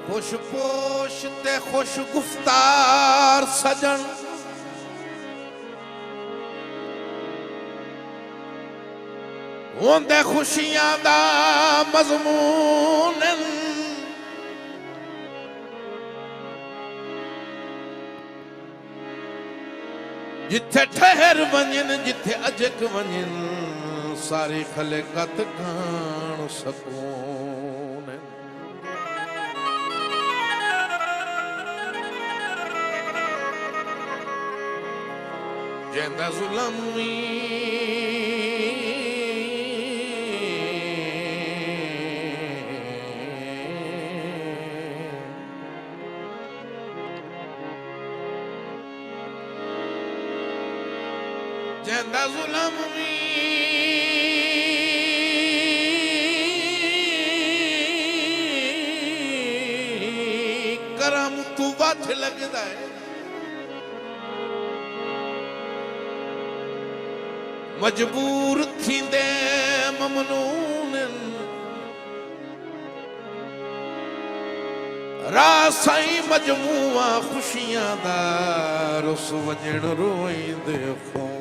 खुश पोश ते खुश गुफ्तार सजन होंदे खुशियां दा मजमून जिथे ठहर वंजन जिथे अजक वंजन सारी खलकत खान सकून जेंदा जुलमी जेंदा जुलमी करम तू वध लगदा है मजबूर थींदे ममनून रासाई मजमूआ खुशियां दा रुस वजण रोईंदे खून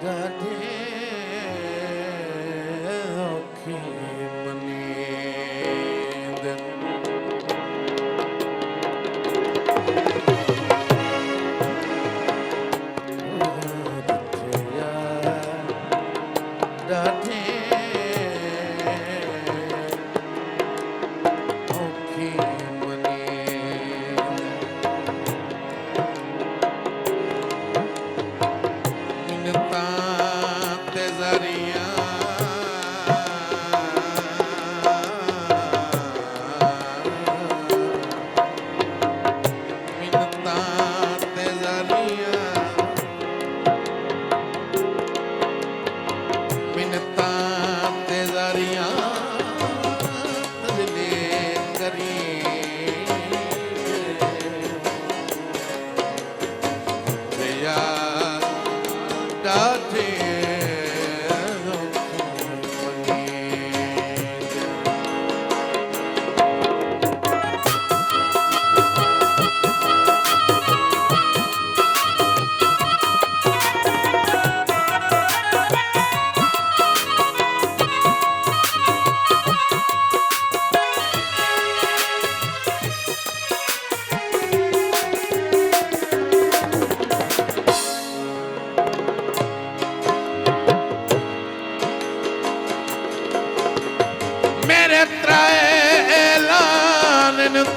Daddy,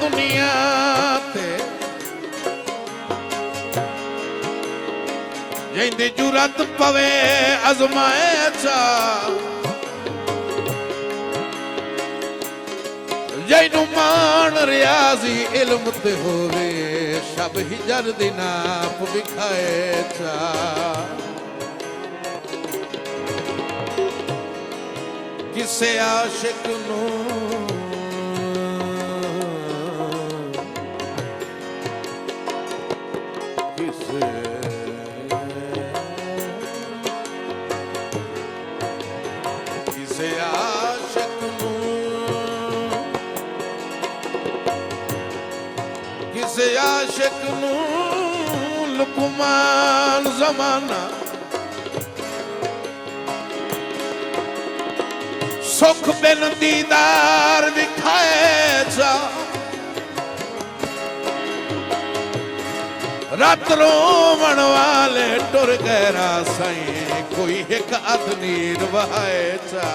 दुनिया ते जिंदी जुरत पवे अजमाए चा जैनू मान रियाजी इल्म ते होवे शब हिजर दी नाप विखाए चा किसे आशिक नू किसे आशिक नू लुकमान जमाना सुख बिन दीदार दिखाए जा रात रोवण वाले टुर गए रासाई कोई एक अध नीर वहाए चा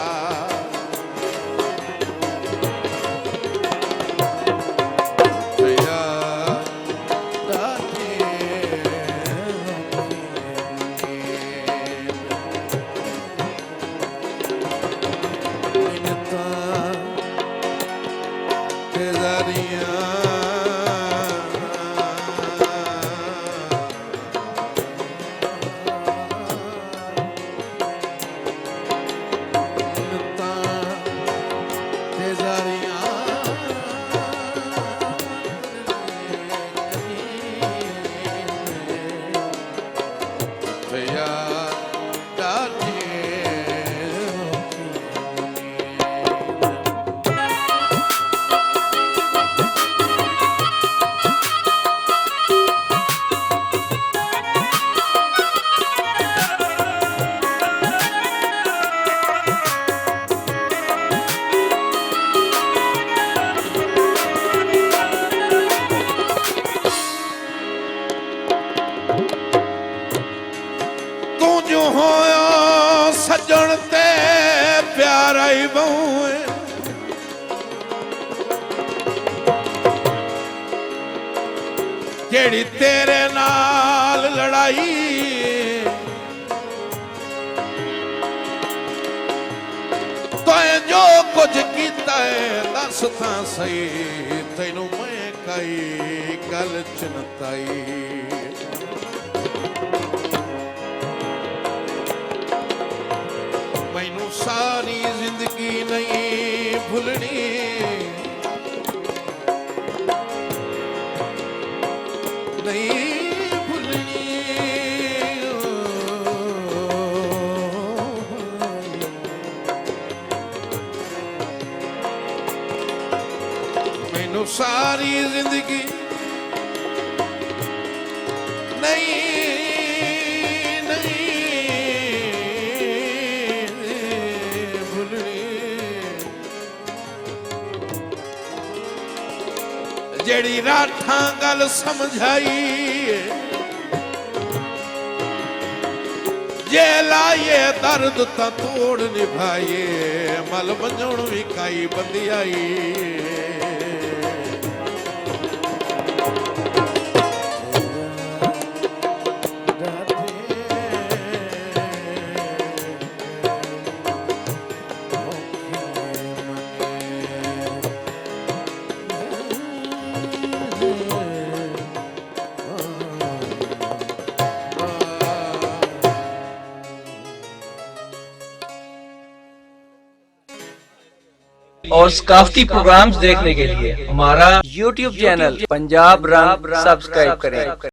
सजण ते प्यारा ही बहु है जेड़ी तेरे नाल लड़ाई तो जो कुछ कीता है दस तां सही तैनू मैं कई गल चिंताई मैनू सारी जिंदगी नहीं भूलनी नहीं भूलनी मैनू सारी जिंदगी नहीं जेड़ी राठा गल समझाई जे लाए दर्द ता तोड़ निभाए मल बंजण भी काई बंदी आई और सकाफती प्रोग्राम्स देखने के लिए हमारा YouTube चैनल पंजाब रंग सब्सक्राइब करें।